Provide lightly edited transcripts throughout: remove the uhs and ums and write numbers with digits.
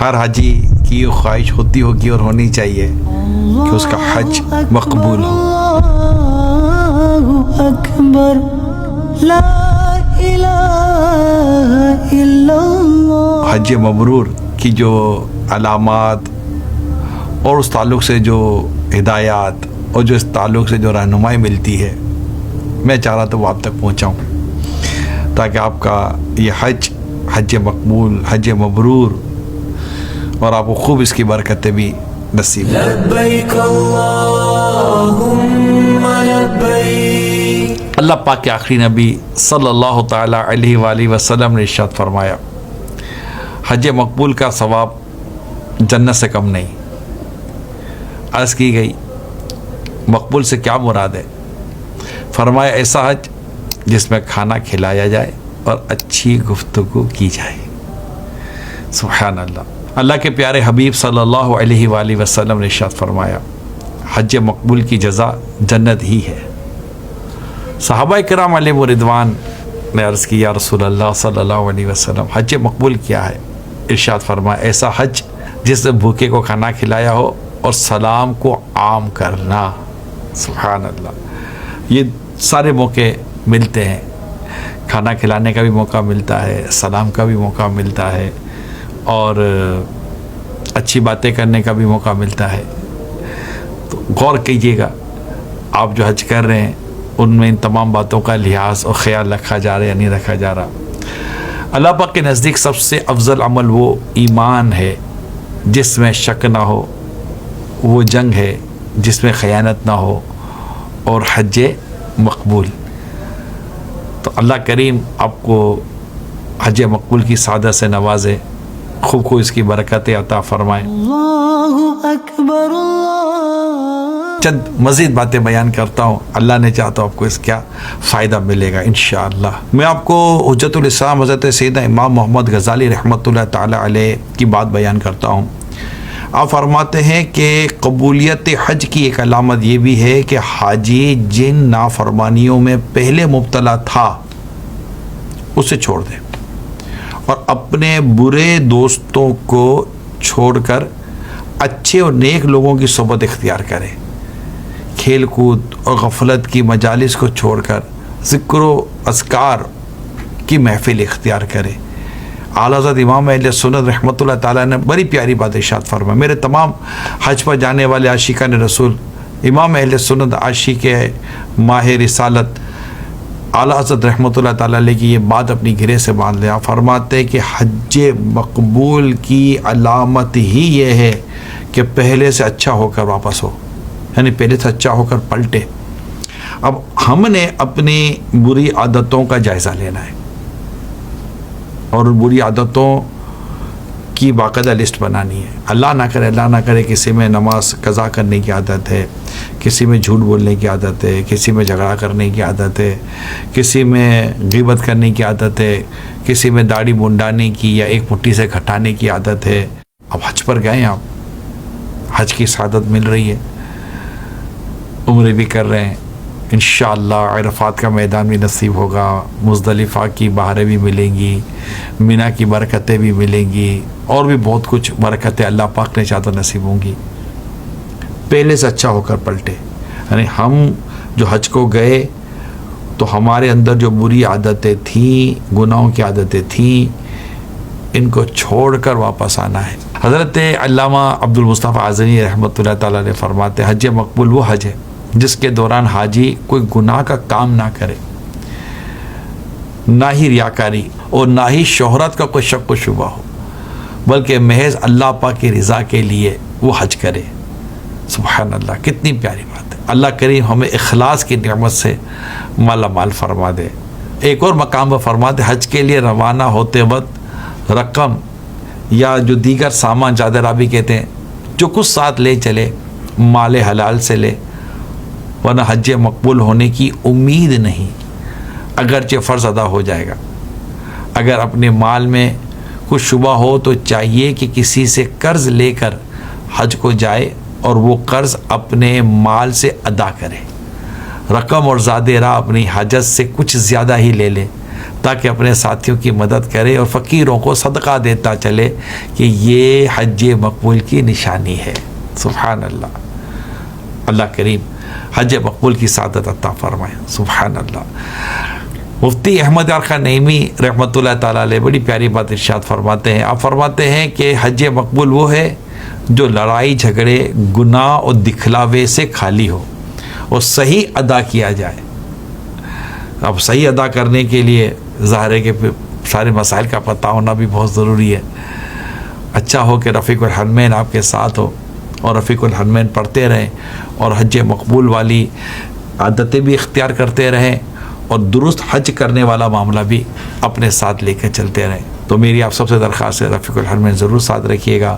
ہر حاجی کی یہ خواہش ہوتی ہوگی اور ہونی چاہیے کہ اس کا حج مقبول ہو۔ اللہ اکبر، لا الہ الا اللہ۔ حج مبرور کی جو علامات اور اس تعلق سے جو ہدایات اور جو اس تعلق سے جو رہنمائی ملتی ہے، میں چاہ رہا تھا وہ آپ تک پہنچاؤں تاکہ آپ کا یہ حج مقبول، حج مبرور، اور آپ کو خوب اس کی برکتیں بھی نصیب ہوں۔ لبیک اللہم لبیک۔ اللہ پاک کے آخری نبی صلی اللہ تعالی علیہ وآلہ وسلم نے ارشاد فرمایا، حج مقبول کا ثواب جنت سے کم نہیں۔ عرض کی گئی مقبول سے کیا مراد ہے؟ فرمایا ایسا حج جس میں کھانا کھلایا جائے اور اچھی گفتگو کی جائے۔ سبحان اللہ۔ اللہ کے پیارے حبیب صلی اللہ علیہ وآلہ وسلم نے ارشاد فرمایا، حج مقبول کی جزا جنت ہی ہے۔ صحابہ کرام علیہ رضوان نے عرض کی، یا رسول اللہ صلی اللہ علیہ وسلم حج مقبول کیا ہے؟ ارشاد فرمایا ایسا حج جس نے بھوکے کو کھانا کھلایا ہو اور سلام کو عام کرنا۔ سبحان اللہ۔ یہ سارے موقع ملتے ہیں، کھانا کھلانے کا بھی موقع ملتا ہے، سلام کا بھی موقع ملتا ہے، اور اچھی باتیں کرنے کا بھی موقع ملتا ہے۔ تو غور کیجئے گا، آپ جو حج کر رہے ہیں ان میں ان تمام باتوں کا لحاظ اور خیال رکھا جا رہا ہے یا نہیں رکھا جا رہا۔ اللہ پاک کے نزدیک سب سے افضل عمل وہ ایمان ہے جس میں شک نہ ہو، وہ جنگ ہے جس میں خیانت نہ ہو، اور حج مقبول۔ تو اللہ کریم آپ کو حج مقبول کی سعادت سے نوازے، خوب کو اس کی برکتیں عطا فرمائے۔ اللہ اکبر، اللہ۔ چند مزید باتیں بیان کرتا ہوں، اللہ نے چاہتا آپ کو اس کا فائدہ ملے گا انشاءاللہ۔ میں آپ کو حجت الاسلام حضرت سیدنا امام محمد غزالی رحمۃ اللہ تعالی علیہ کی بات بیان کرتا ہوں۔ آپ فرماتے ہیں کہ قبولیت حج کی ایک علامت یہ بھی ہے کہ حاجی جن نافرمانیوں میں پہلے مبتلا تھا اسے چھوڑ دے، اور اپنے برے دوستوں کو چھوڑ کر اچھے اور نیک لوگوں کی صحبت اختیار کرے، کھیل کود اور غفلت کی مجالس کو چھوڑ کر ذکر و اذکار کی محفل اختیار کرے۔ اعلیٰ حضرت امام اہل سنت رحمۃ اللہ تعالیٰ نے بڑی پیاری بات ارشاد فرمائی۔ میرے تمام حج پر جانے والے عاشقان رسول، امام اہل سنت عاشق ماہ رسالت اعلیٰ حضرت رحمۃ اللہ تعالیٰ علیہ کی یہ بات اپنی گرے سے باندھ لیں۔ آپ فرماتے ہیں کہ حج مقبول کی علامت ہی یہ ہے کہ پہلے سے اچھا ہو کر واپس ہو، یعنی پہلے سے اچھا ہو کر پلٹے۔ اب ہم نے اپنی بری عادتوں کا جائزہ لینا ہے اور بری عادتوں کی باقاعدہ لسٹ بنانی ہے۔ اللہ نہ کرے کسی میں نماز قضا کرنے کی عادت ہے، کسی میں جھوٹ بولنے کی عادت ہے، کسی میں جھگڑا کرنے کی عادت ہے، کسی میں غیبت کرنے کی عادت ہے، کسی میں داڑھی منڈانے کی یا ایک مٹھی سے گھٹانے کی عادت ہے۔ اب حج پر گئے آپ، حج کی سعادت مل رہی ہے، عمرے بھی کر رہے ہیں، انشاءاللہ عرفات کا میدان بھی نصیب ہوگا، مزدلفہ کی بہاریں بھی ملیں گی، مینا کی برکتیں بھی ملیں گی، اور بھی بہت کچھ برکتیں اللہ پاک نے چاہتا نصیب ہوں گی۔ پہلے سے اچھا ہو کر پلٹے، یعنی ہم جو حج کو گئے تو ہمارے اندر جو بری عادتیں تھیں، گناہوں کی عادتیں تھیں، ان کو چھوڑ کر واپس آنا ہے۔ حضرت علامہ عبد المصطفیٰ اعظمی رحمۃ اللہ تعالیٰ نے فرماتے ہیں حج مقبول وہ حج ہے جس کے دوران حاجی کوئی گناہ کا کام نہ کرے، نہ ہی ریاکاری اور نہ ہی شہرت کا کوئی شک و شبہ ہو، بلکہ محض اللہ پاک کی رضا کے لیے وہ حج کرے۔ سبحان اللہ، کتنی پیاری بات ہے۔ اللہ کریم ہمیں اخلاص کی نعمت سے مالا مال فرما دے۔ ایک اور مقام پر فرماتے حج کے لیے روانہ ہوتے وقت رقم یا جو دیگر سامان زیادہ رابی کہتے ہیں جو کچھ ساتھ لے چلے مال حلال سے لے، ورنہ حج مقبول ہونے کی امید نہیں، اگرچہ فرض ادا ہو جائے گا۔ اگر اپنے مال میں کچھ شبہ ہو تو چاہیے کہ کسی سے قرض لے کر حج کو جائے اور وہ قرض اپنے مال سے ادا کرے، رقم اور زاد راہ اپنی حاجت سے کچھ زیادہ ہی لے لے تاکہ اپنے ساتھیوں کی مدد کرے اور فقیروں کو صدقہ دیتا چلے کہ یہ حج مقبول کی نشانی ہے. سبحان اللہ. اللہ کریم حج مقبول کی سعادت عطا فرمائے. سبحان اللہ. مفتی احمد یار خان نعیمی رحمۃ اللہ تعالیٰ علیہ بڑی پیاری بات ارشاد فرماتے ہیں. آپ فرماتے ہیں کہ حج مقبول وہ ہے جو لڑائی جھگڑے گناہ اور دکھلاوے سے خالی ہو اور صحیح ادا کیا جائے. اب صحیح ادا کرنے کے لیے ظاہر ہے کہ سارے مسائل کا پتہ ہونا بھی بہت ضروری ہے. اچھا ہو کہ رفیق الحرمین آپ کے ساتھ ہو اور رفیق الحرمین پڑھتے رہیں اور حج مقبول والی عادتیں بھی اختیار کرتے رہیں اور درست حج کرنے والا معاملہ بھی اپنے ساتھ لے کے چلتے رہیں. تو میری آپ سب سے درخواست ہے رفیق الحرمین ضرور ساتھ رکھیے گا,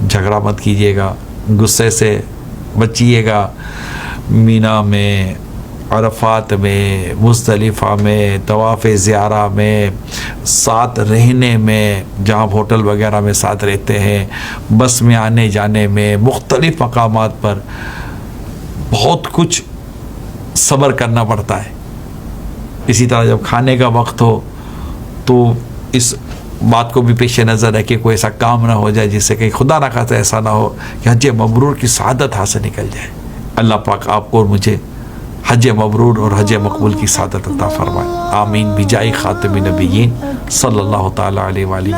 جھگڑا مت کیجیے گا, غصے سے بچیے گا. مینا میں, عرفات میں, مزدلفہ میں, طواف زیارہ میں, ساتھ رہنے میں, جہاں ہوٹل وغیرہ میں ساتھ رہتے ہیں, بس میں آنے جانے میں, مختلف مقامات پر بہت کچھ صبر کرنا پڑتا ہے. اسی طرح جب کھانے کا وقت ہو تو اس بات کو بھی پیش نظر ہے کہ کوئی ایسا کام نہ ہو جائے جس سے کہ خدا نہ خواستہ ایسا نہ ہو کہ حج مبرور کی سعادت ہاتھ سے نکل جائے. اللہ پاک آپ کو اور مجھے حج مبرور اور حج مقبول کی سعادت عطا فرمائے. آمین بجائے خاتم النبیین صلی اللہ تعالی علیہ وآلہ